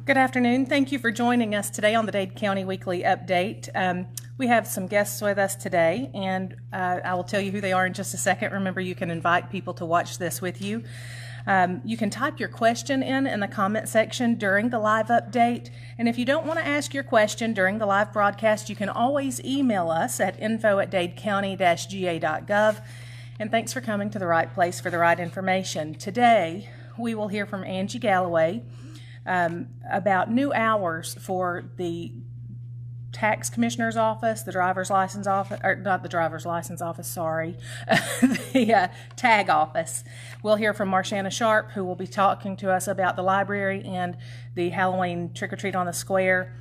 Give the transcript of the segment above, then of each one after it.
Good afternoon. Thank you for joining us today on the Dade County Weekly Update. We have some guests with us today, and I will tell you who they are in just a second. Remember, you can invite people to watch this with you. You can type your question in the comment section during the live update, and if you don't want to ask your question during the live broadcast, you can always email us at info@dadecounty-ga.gov. And thanks for coming to the right place for the right information. Today, we will hear from Angie Galloway about new hours for the tax commissioner's office, the driver's license office, or not the driver's license office, sorry, the tag office. We'll hear from Marshana Sharp, who will be talking to us about the library and the Halloween trick-or-treat on the square,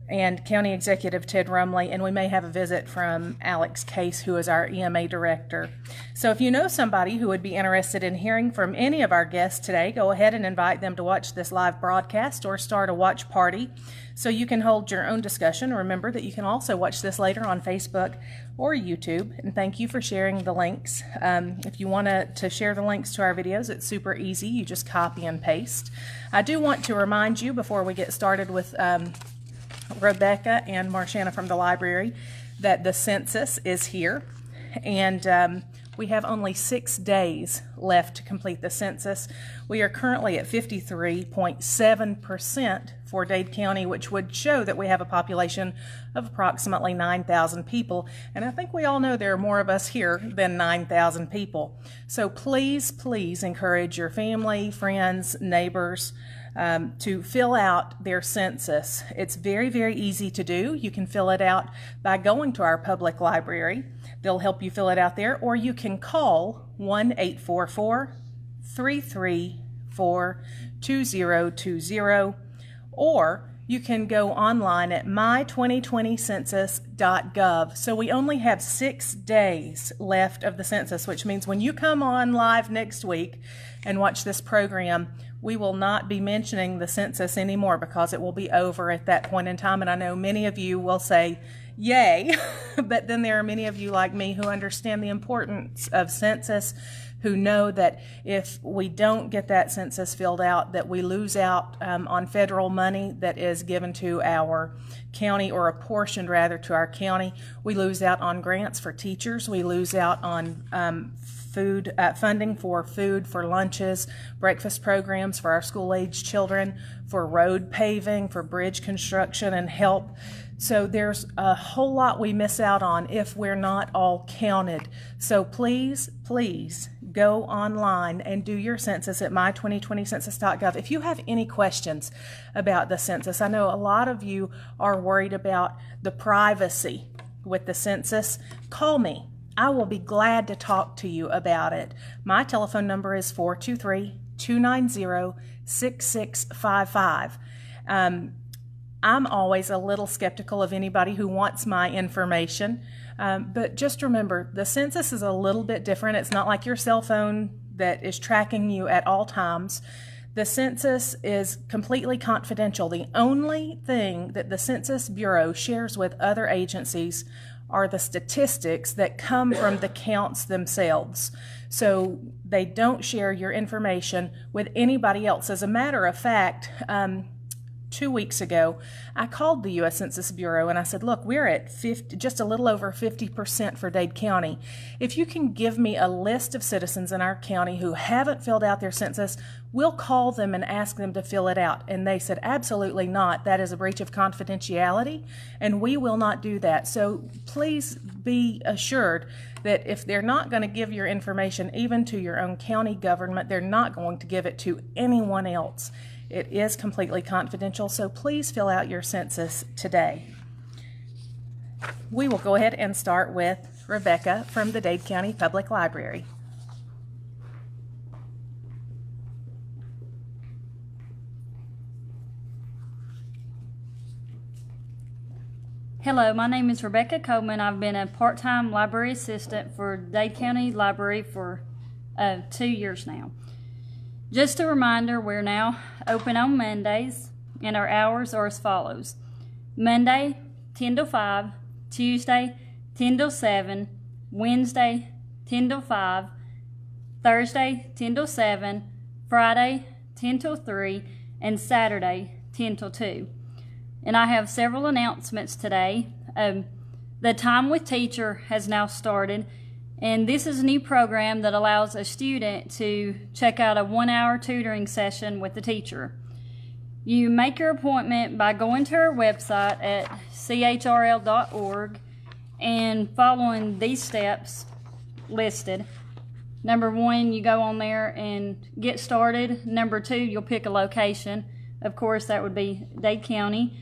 and County Executive Ted Rumley, and we may have a visit from Alex Case, who is our EMA director. So if you know somebody who would be interested in hearing from any of our guests today, go ahead and invite them to watch this live broadcast or start a watch party so you can hold your own discussion. Remember that you can also watch this later on Facebook or YouTube, and thank you for sharing the links. If you want to share the links to our videos, it's super easy. You just copy and paste. I do want to remind you before we get started with Rebecca and Marshana from the library that the census is here, and we have only 6 days left to complete the census. We are currently at 53.7% for Dade County, which would show that we have a population of approximately 9,000 people, and I think we all know there are more of us here than 9,000 people. So please encourage your family, friends, neighbors to fill out their census. It's very easy to do. You can fill it out by going to our public library. They'll help you fill it out there, or you can call 1-844-334-2020, or you can go online at my2020census.gov. So we only have 6 days left of the census, which means when you come on live next week and watch this program, we will not be mentioning the census anymore because it will be over at that point in time. And I know many of you will say, yay, but then there are many of you like me who understand the importance of census, who know that if we don't get that census filled out, that we lose out on federal money that is given to our county, or apportioned rather to our county. We lose out on grants for teachers. We lose out on food funding for food, for lunches, breakfast programs for our school-age children, for road paving, for bridge construction and help. So there's a whole lot we miss out on if we're not all counted. So please go online and do your census at my2020census.gov. If you have any questions about the census, I know a lot of you are worried about the privacy with the census. Call me. I will be glad to talk to you about it. My telephone number is 423-290-6655. I'm always a little skeptical of anybody who wants my information, but just remember, the census is a little bit different. It's not like your cell phone that is tracking you at all times. The census is completely confidential. The only thing that the Census Bureau shares with other agencies are the statistics that come from the counts themselves. So they don't share your information with anybody else. As a matter of fact, 2 weeks ago, I called the U.S. Census Bureau and I said, look, we're at 50, just a little over 50% for Dade County. If you can give me a list of citizens in our county who haven't filled out their census, we'll call them and ask them to fill it out. And they said, absolutely not. That is a breach of confidentiality, and we will not do that. So please be assured that if they're not going to give your information even to your own county government, they're not going to give it to anyone else. It is completely confidential, so please fill out your census today. We will go ahead and start with Rebecca from the Dade County Public Library. Hello, my name is Rebecca Coleman. I've been a part-time library assistant for Dade County Library for 2 years now. Just a reminder, we're now open on Mondays, and our hours are as follows. Monday, 10 till 5, Tuesday, 10 till 7, Wednesday, 10 till 5, Thursday, 10 till 7, Friday, 10 till 3, and Saturday, 10 till 2. And I have several announcements today. The Time with Teacher has now started, and this is a new program that allows a student to check out a 1-hour tutoring session with the teacher. You make your appointment by going to our website at chrl.org and following these steps listed. Number 1, you go on there and get started. Number 2, you'll pick a location. Of course, that would be Dade County.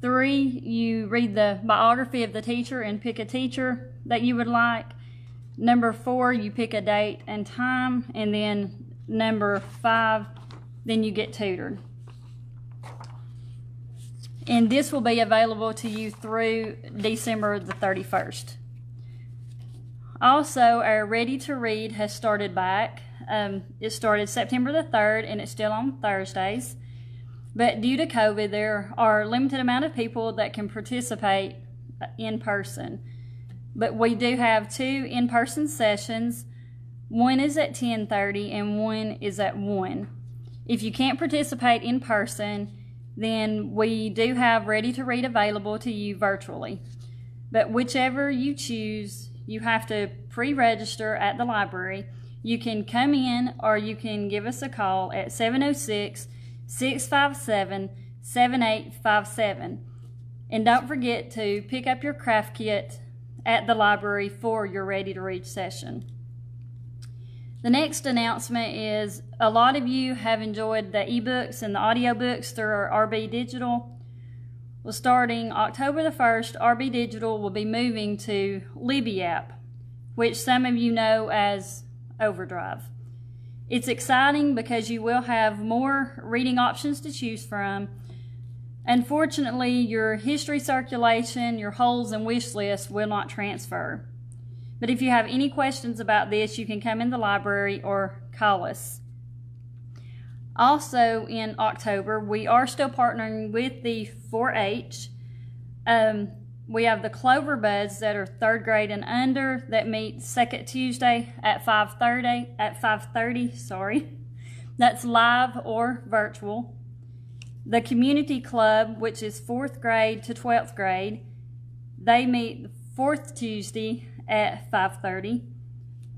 3, you read the biography of the teacher and pick a teacher that you would like. Number 4, you pick a date and time. And then number 5, then you get tutored. And this will be available to you through December the 31st. Also, our Ready to Read has started back. It started September the 3rd, and it's still on Thursdays. But due to COVID, there are a limited amount of people that can participate in person. But we do have 2 in-person sessions. One is at 10:30 and one is at 1. If you can't participate in person, then we do have Ready to Read available to you virtually. But whichever you choose, you have to pre-register at the library. You can come in or you can give us a call at 706-657-7857. And don't forget to pick up your craft kit at the library for your Ready to Read session. The next announcement is a lot of you have enjoyed the ebooks and the audiobooks through our RB Digital. Well, starting October the 1st, RB Digital will be moving to Libby app, which some of you know as Overdrive. It's exciting because you will have more reading options to choose from. Unfortunately, your history circulation, your holds, and wish list will not transfer. But if you have any questions about this, you can come in the library or call us. Also in October, we are still partnering with the 4-H. We have the Clover Buds that are 3rd grade and under that meet second Tuesday at 5:30. That's live or virtual. The Community Club, which is 4th grade to 12th grade, they meet the 4th Tuesday at 5:30,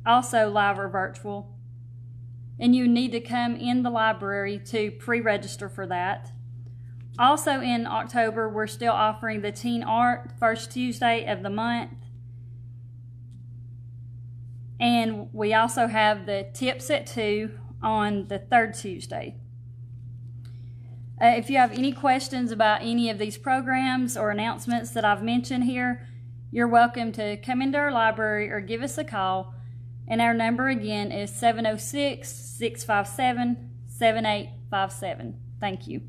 also live or virtual. And you need to come in the library to pre-register for that. Also in October, we're still offering the Teen Art first Tuesday of the month. And we also have the Tips at 2 on the 3rd Tuesday. If you have any questions about any of these programs or announcements that I've mentioned here, you're welcome to come into our library or give us a call. And our number again is 706-657-7857. Thank you.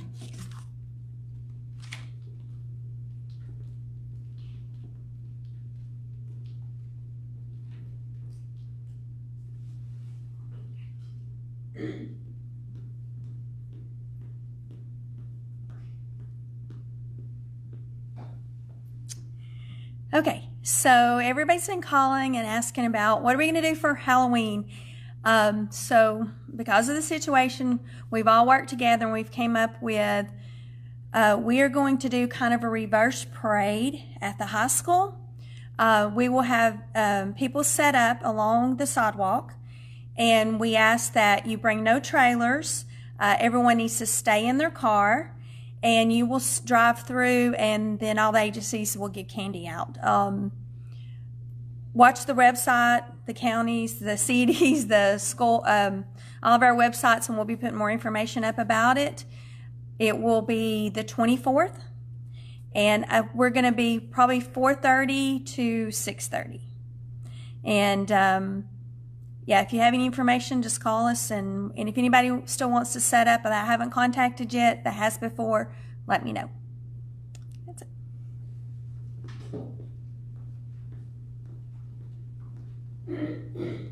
Okay, so everybody's been calling and asking about what are we going to do for Halloween. So because of the situation, we've all worked together and we've came up with we are going to do kind of a reverse parade at the high school. We will have people set up along the sidewalk, and we ask that you bring no trailers. Everyone needs to stay in their car. And you will drive through, and then all the agencies will get candy out. Watch the website, the counties, the cities, the school, all of our websites, and we'll be putting more information up about it. It will be the 24th, and we're going to be probably 4:30 to 6:30. And yeah, if you have any information, just call us. And if anybody still wants to set up that I haven't contacted yet, that has before, let me know. That's it. Good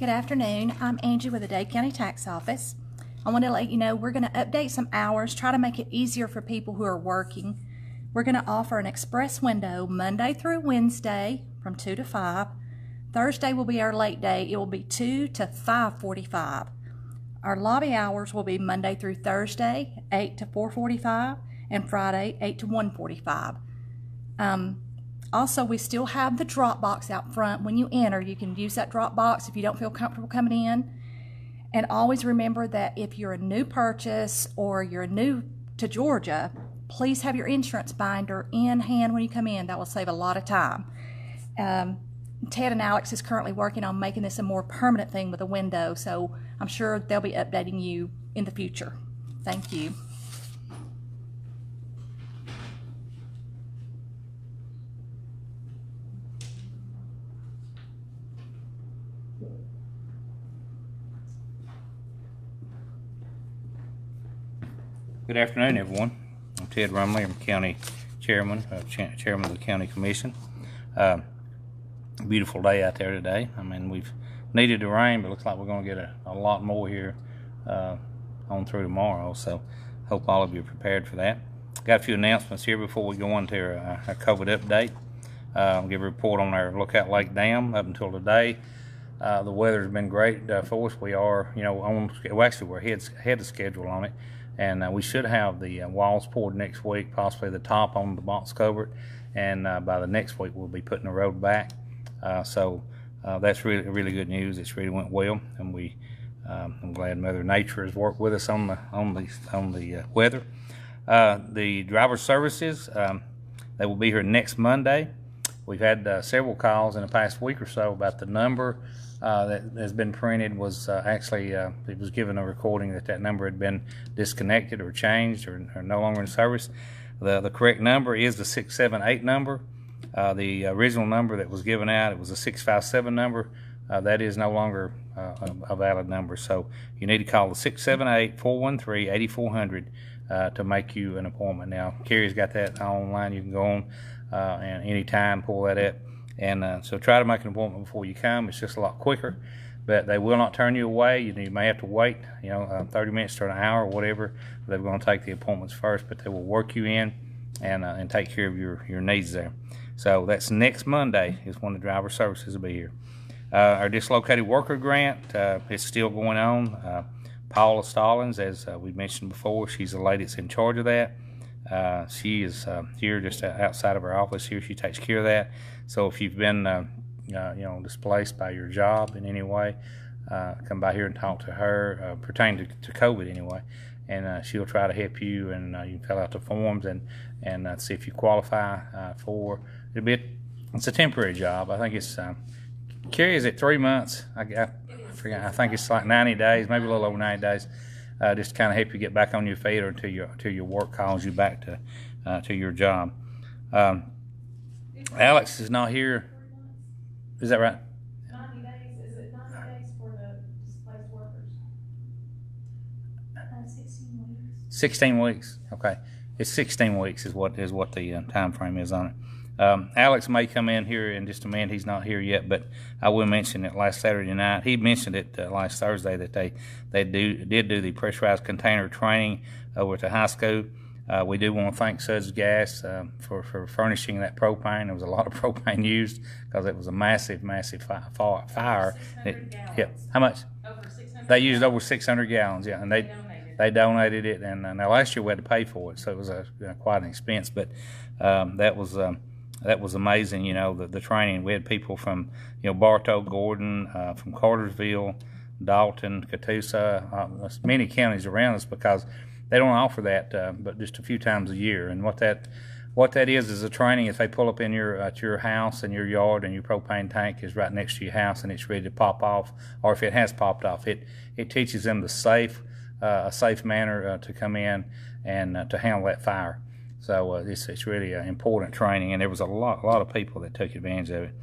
afternoon. I'm Angie with the Dade County Tax Office. I want to let you know we're going to update some hours, try to make it easier for people who are working. We're going to offer an express window Monday through Wednesday from 2 to 5. Thursday will be our late day. It will be 2 to 5:45. Our lobby hours will be Monday through Thursday, 8 to 4:45, and Friday, 8 to 1:45. Also, we still have the drop box out front. When you enter, you can use that drop box if you don't feel comfortable coming in. And always remember that if you're a new purchase or you're new to Georgia, please have your insurance binder in hand when you come in. That will save a lot of time. Ted and Alex is currently working on making this a more permanent thing with a window, so I'm sure they'll be updating you in the future. Thank you. Good afternoon, everyone. I'm Ted Rumley. I'm County Chairman, Chairman of the County Commission. Beautiful day out there today. I mean, we've needed the rain, but it looks like we're going to get a lot more here on through tomorrow. So, hope all of you are prepared for that. Got a few announcements here before we go on to our COVID update. I'll give a report on our Lookout Lake Dam up until today. The weather's been great for us. We are, actually we're ahead of schedule on it. And we should have the walls poured next week, possibly the top on the box culvert. And by the next week, we'll be putting the road back. So that's really good news. It's really went well, and I'm glad Mother Nature has worked with us on the weather. The driver services, they will be here next Monday. We've had several calls in the past week or so about the number that has been printed was it was given a recording that number had been disconnected or changed or no longer in service. The correct number is the 678 number. The original number that was given out, it was a 657 number. That is no longer a valid number. So you need to call the 678-413-8400 to make you an appointment. Now, Carey's got that online. You can go on and anytime pull that up. And so try to make an appointment before you come. It's just a lot quicker, but they will not turn you away. You may have to wait, 30 minutes to an hour or whatever. They're going to take the appointments first, but they will work you in and take care of your needs there. So that's next Monday is when the driver services will be here. Our dislocated worker grant is still going on. Paula Stallings, as we mentioned before, she's the lady that's in charge of that. She is here just outside of our office here. She takes care of that. So if you've been displaced by your job in any way, come by here and talk to her pertaining to COVID anyway, and she'll try to help you. And you can fill out the forms and see if you qualify for it. It's a temporary job. I think it's Carey, is it 3 months? I forget. I think it's like 90 days, maybe a little over 90 days. Just to kind of help you get back on your feet or until your work calls you back to your job. Alex is not here. Is that right? 90 days. Is it 90 days for the displaced workers? 16 weeks. 16 weeks. Okay, it's 16 weeks is what the time frame is on it. Alex may come in here in just a minute. He's not here yet, but I will mention it last Saturday night. He mentioned it last Thursday that they did do the pressurized container training over at the high school. We do want to thank Suds Gas for furnishing that propane. There was a lot of propane used because it was a massive fire. How much? Over 600. They used over 600 gallons. Yeah, and they donated it. And now last year we had to pay for it, so it was quite an expense. But that was amazing. The training. We had people from Bartow, Gordon, from Cartersville, Dalton, Catoosa, many counties around us, because they don't offer that but just a few times a year. And what that is a training. If they pull up in at your house and your yard and your propane tank is right next to your house and it's ready to pop off, or if it has popped off, it teaches them a safe manner to come in and to handle that fire. So it's really important training, and there was a lot of people that took advantage of it.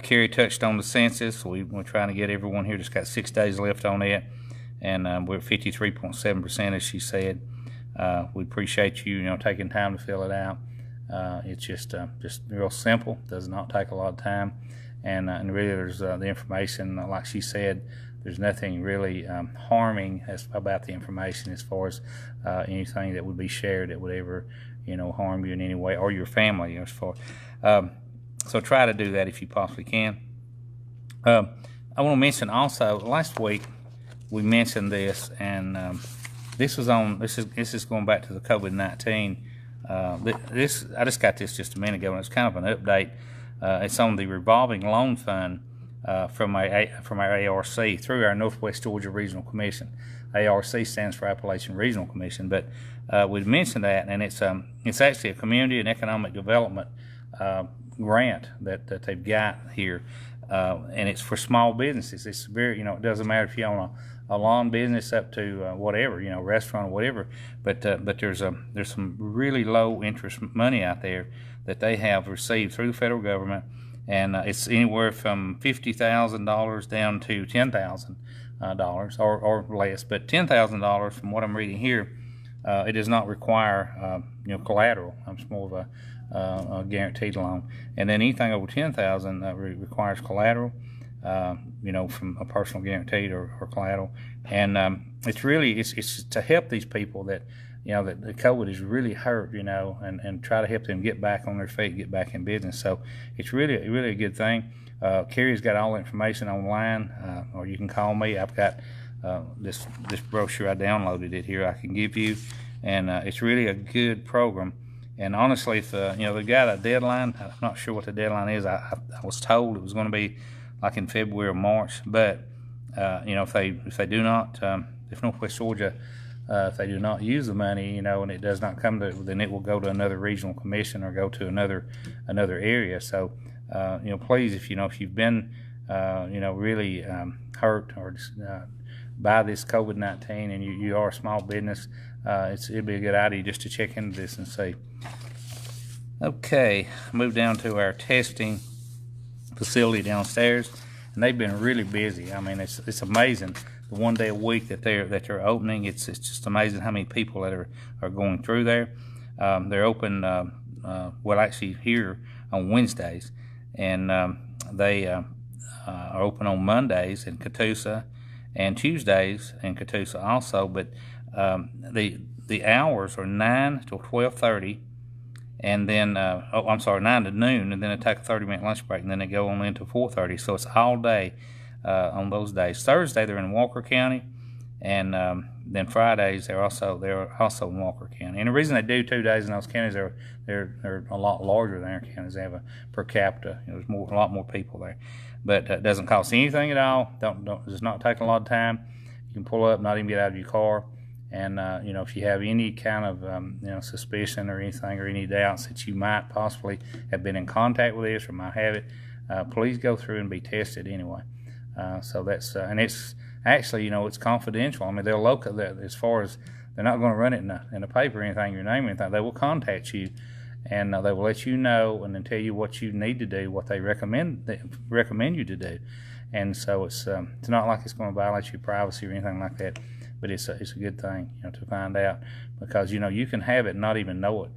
Carey touched on the census. We're trying to get everyone here. Just got 6 days left on it, and we're at 53.7%, as she said. We appreciate you, taking time to fill it out. It's just real simple. Does not take a lot of time, and really there's the information, like she said. There's nothing really harming about the information as far as anything that would be shared that would ever, harm you in any way or your family. As far, so try to do that if you possibly can. I want to mention also last week we mentioned this, and this is going back to the COVID-19. I just got this just a minute ago, and it's kind of an update. It's on the Revolving Loan Fund. From our ARC through our Northwest Georgia Regional Commission. ARC stands for Appalachian Regional Commission, but we mentioned that, and it's actually a community and economic development grant that they've got here, and it's for small businesses. It's very, it doesn't matter if you own a lawn business up to whatever, restaurant or whatever, but there's some really low interest money out there that they have received through the federal government. And it's anywhere from $50,000 down to $10,000 or less. But $10,000, from what I'm reading here, it does not require collateral. It's more of a guaranteed loan. And then anything over $10,000 requires collateral, from a personal guaranteed or collateral. And it's to help these people that that the COVID has really hurt, and try to help them get back on their feet, get back in business. So it's really a good thing. Carey's got all the information online, or you can call me. I've got this brochure. I downloaded it here. I can give you, and it's really a good program. And honestly, if they've got a deadline, I'm not sure what the deadline is. I was told it was going to be like in February or March, but if they do not, if Northwest Georgia. If they do not use the money, and it does not come to, then it will go to another regional commission or go to another area. So, please, if you've been, really hurt or by this COVID-19 and you are a small business, it'd be a good idea just to check into this and see. Okay, move down to our testing facility downstairs, and they've been really busy. I mean, it's amazing. The one day a week that they're opening, it's just amazing how many people that are going through there. They're open actually here on Wednesdays, and they are open on Mondays in Catoosa and Tuesdays in Catoosa also. But the hours are 9 to 12:30, and then 9 to noon, and then they take a 30-minute lunch break, and then they go on into 4:30. So it's all day. On those days. Thursday they're in Walker County, and then Fridays they're also in Walker County. And the reason they do 2 days in those counties, they're a lot larger than our counties. They have a per capita. There's a lot more people there, but it doesn't cost anything at all. Does not take a lot of time. You can pull up, not even get out of your car, and if you have any kind of suspicion or anything or any doubts that you might possibly have been in contact with this or might have it, please go through and be tested anyway. So that's and it's actually it's confidential. I mean, they'll locate that as far as they're not going to run it in a paper or anything, your name or anything. They will contact you, and they will let you know and then tell you what you need to do, what they recommend you to do. And so it's not like it's going to violate your privacy or anything like that. But it's a good thing to find out, because you can have it and not even know it,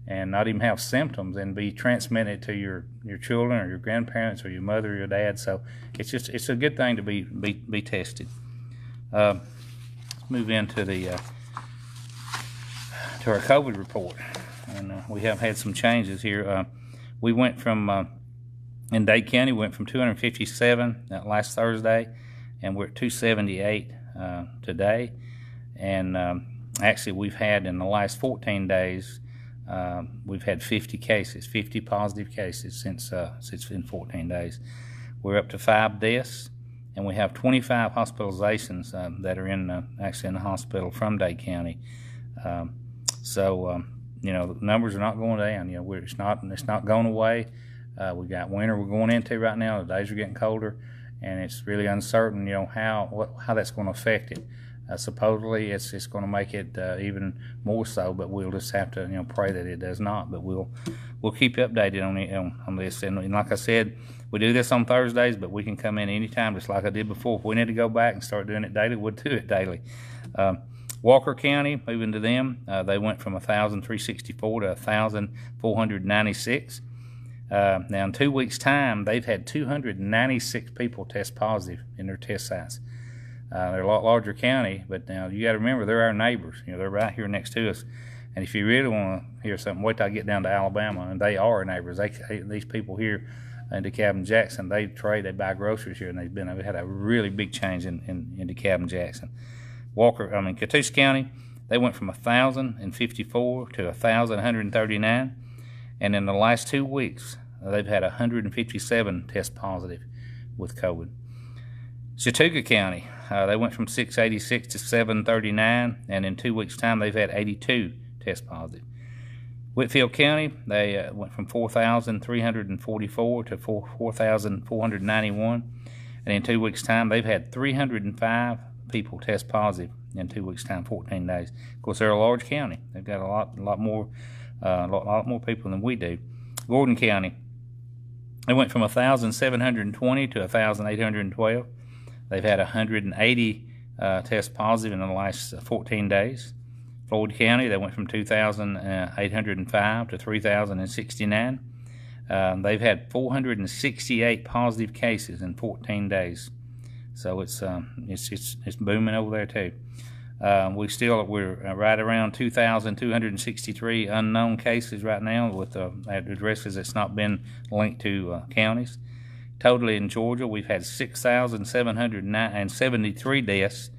and not even have symptoms and be transmitted to your children or your grandparents or your mother or your dad. So it's a good thing to be tested. Let's move into to our COVID report, and we have had some changes here. We went from in Dade County, went from 257 last Thursday, and we're at 278 today. And actually, we've had in the last 14 days. We've had 50 positive cases since in 14 days. We're up to 5 deaths, and we have 25 hospitalizations that are actually in the hospital from Dade County. The numbers are not going down. It's not going away. We got winter we're going into right now. The days are getting colder, and it's really uncertain. How that's going to affect it. Supposedly it's going to make it even more so, but we'll just have to pray that it does not. But we'll keep you updated on this. And like I said, we do this on Thursdays, but we can come in anytime, just like I did before. If we need to go back and start doing it daily, we'll do it daily. Walker County, moving to them, they went from 1,364 to 1,496. Now, in 2 weeks' time, they've had 296 people test positive in their test sites. They're a lot larger county, but now you got to remember they're our neighbors. They're right here next to us. And if you really want to hear something, wait till I get down to Alabama, and they are our neighbors. These people here in Dekalb and Jackson, they trade, they buy groceries here, and they've had a really big change in Dekalb and Jackson. Catoosa County, they went from 1,054 to 1,139, and in the last 2 weeks, they've had 157 test positive with COVID. Chattooga County, they went from 686 to 739, and in 2 weeks' time, they've had 82 test positive. Whitfield County, they went from 4,344 to 4,491, and in 2 weeks' time, they've had 305 people test positive in 2 weeks' time, 14 days. Of course, they're a large county. They've got a lot more people than we do. Gordon County, they went from 1,720 to 1,812. They've had 180 tests positive in the last 14 days. Floyd County, they went from 2,805 to 3,069. They've had 468 positive cases in 14 days. So it's booming over there too. We're right around 2,263 unknown cases right now with addresses that's not been linked to counties. Totally in Georgia, we've had 6,773 deaths.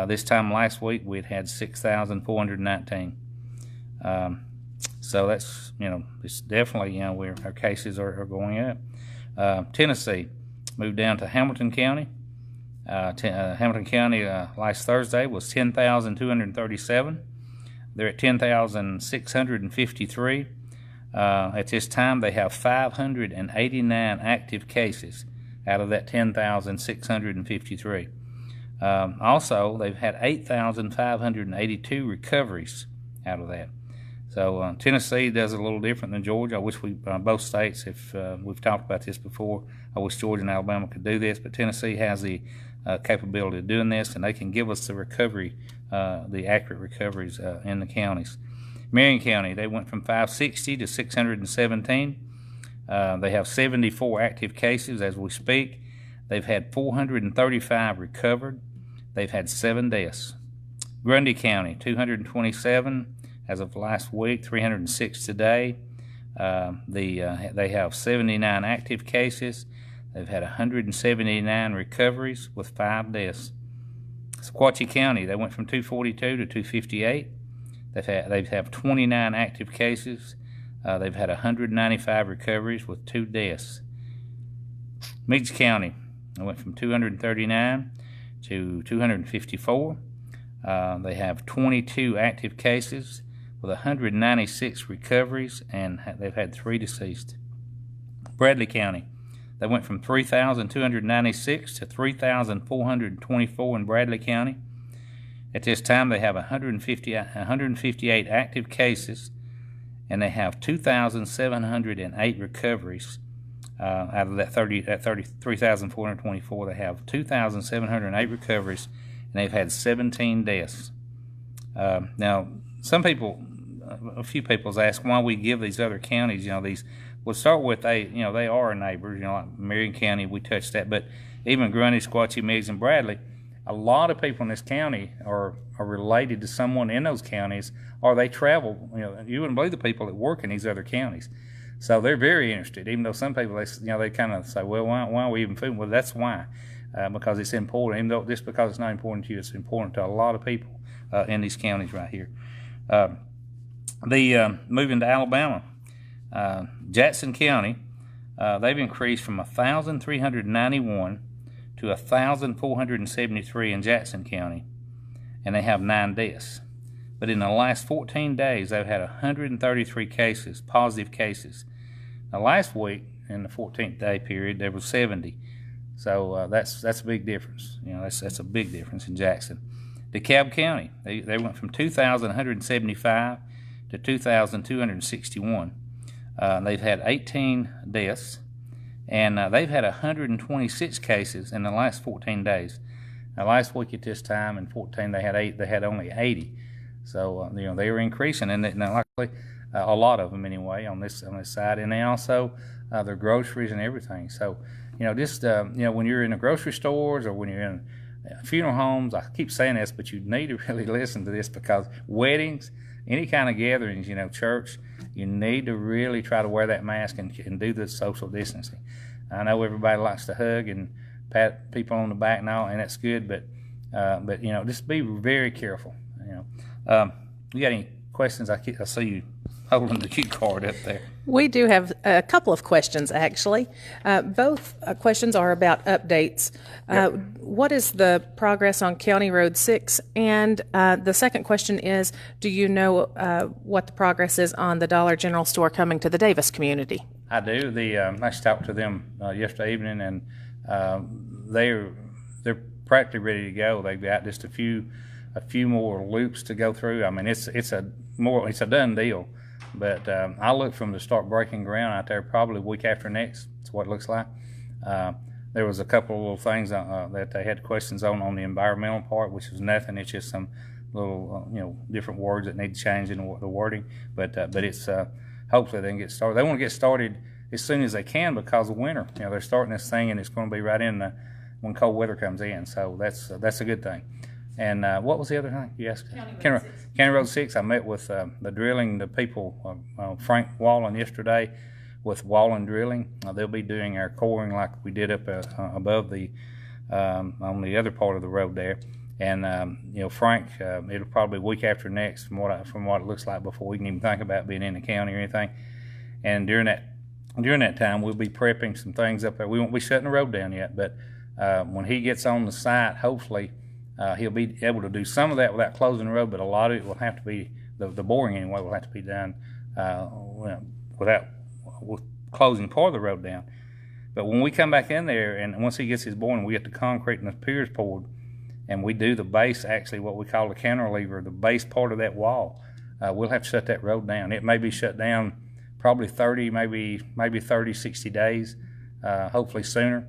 This time last week, we'd had 6,419. So that's, it's definitely, where our cases are going up. Tennessee moved down to Hamilton County. Hamilton County last Thursday was 10,237. They're at 10,653. At this time, they have 589 active cases out of that 10,653. Also, they've had 8,582 recoveries out of that. So Tennessee does it a little different than Georgia. I wish both states, if we've talked about this before, I wish Georgia and Alabama could do this, but Tennessee has the capability of doing this, and they can give us the recovery, the accurate recoveries in the counties. Marion County, they went from 560 to 617. They have 74 active cases as we speak. They've had 435 recovered. They've had 7 deaths. Grundy County, 227 as of last week, 306 today. They have 79 active cases. They've had 179 recoveries with 5 deaths. Sequatchie County, they went from 242 to 258. They have 29 active cases. They've had 195 recoveries with 2 deaths. Meigs County, they went from 239 to 254. They have 22 active cases with 196 recoveries, and they've had 3 deceased. Bradley County, they went from 3,296 to 3,424 in Bradley County. At this time, they have 158 active cases, and they have 2,708 recoveries. Out of that 3,424, they have 2,708 recoveries, and they've had 17 deaths. Now, a few people's asked why we give these other counties, these. We'll start with they are our neighbors, like Marion County, we touched that, but even Grundy, Sequatchie, Meigs, and Bradley, a lot of people in this county are related to someone in those counties, or they travel. You wouldn't believe the people that work in these other counties. So they're very interested, even though some people, they kind of say, well, why are we even food? Well, that's why, because it's important. Even though just because it's not important to you, it's important to a lot of people in these counties right here. Moving to Alabama, Jackson County, they've increased from 1,391 to 1,473 in Jackson County, and they have 9 deaths. But in the last 14 days, they've had 133 cases, positive cases. Now, last week, in the 14th day period, there was 70. So that's a big difference. That's a big difference in Jackson. DeKalb County, they went from 2,175 to 2,261. They've had 18 deaths, and they've had 126 cases in the last 14 days. Now last week at this time in 14 they had only 80. So they were increasing, and luckily a lot of them anyway on this side, and they also their groceries and everything. So just when you're in the grocery stores or when you're in funeral homes, I keep saying this, but you need to really listen to this, because weddings, any kind of gatherings, church, you need to really try to wear that mask and do the social distancing. I know everybody likes to hug and pat people on the back and all, and that's good, but just be very careful. You got any questions? I see you holding the cue card up there. We do have a couple of questions, actually. Both questions are about updates. What is the progress on County Road 6? And the second question is, do you know what the progress is on the Dollar General store coming to the Davis community? I do. I talked to them yesterday evening, and they're practically ready to go. They've got just a few more loops to go through. I mean, it's a done deal. But I look for them to start breaking ground out there probably week after next. That's what it looks like. There was a couple of little things that they had questions on the environmental part, which was nothing. It's just some little different words that need to change in the wording. But it's hopefully they can get started. They want to get started as soon as they can because of winter. They're starting this thing, and it's going to be right in when cold weather comes in. So that's a good thing. And what was the other thing you asked? County Road 6. I met with the people, Frank Wallen yesterday with Wallen Drilling. They'll be doing our coring like we did up above on the other part of the road there. And Frank, it'll probably be week after next from what it looks like before we can even think about being in the county or anything. And during that time, we'll be prepping some things up there. We won't be shutting the road down yet, but when he gets on the site, hopefully he'll be able to do some of that without closing the road, but a lot of it will have to be, the boring anyway, will have to be done without closing part of the road down. But when we come back in there, and once he gets his boring, we get the concrete and the piers poured, and we do the base, actually what we call the cantilever, the base part of that wall, we'll have to shut that road down. It may be shut down probably 30, maybe 30, 60 days, hopefully sooner.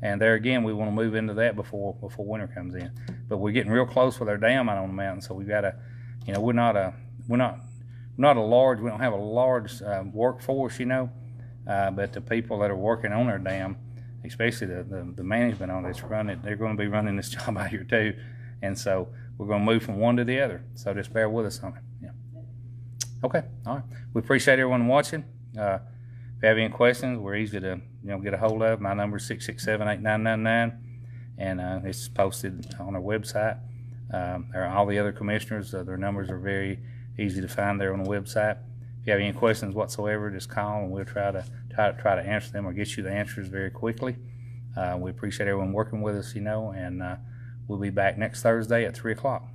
And there again, we want to move into that before winter comes in. But we're getting real close with our dam out on the mountain, so we've got to, we don't have a large workforce, but the people that are working on our dam, especially the management on this they're going to be running this job out here too, and so we're going to move from one to the other. So just bear with us on it. Yeah. Okay. All right. We appreciate everyone watching. If you have any questions, we're easy to get a hold of. My number is 667-8999, and it's posted on our website. All the other commissioners, their numbers are very easy to find there on the website. If you have any questions whatsoever, just call, and we'll try to answer them or get you the answers very quickly. We appreciate everyone working with us, and we'll be back next Thursday at 3 o'clock.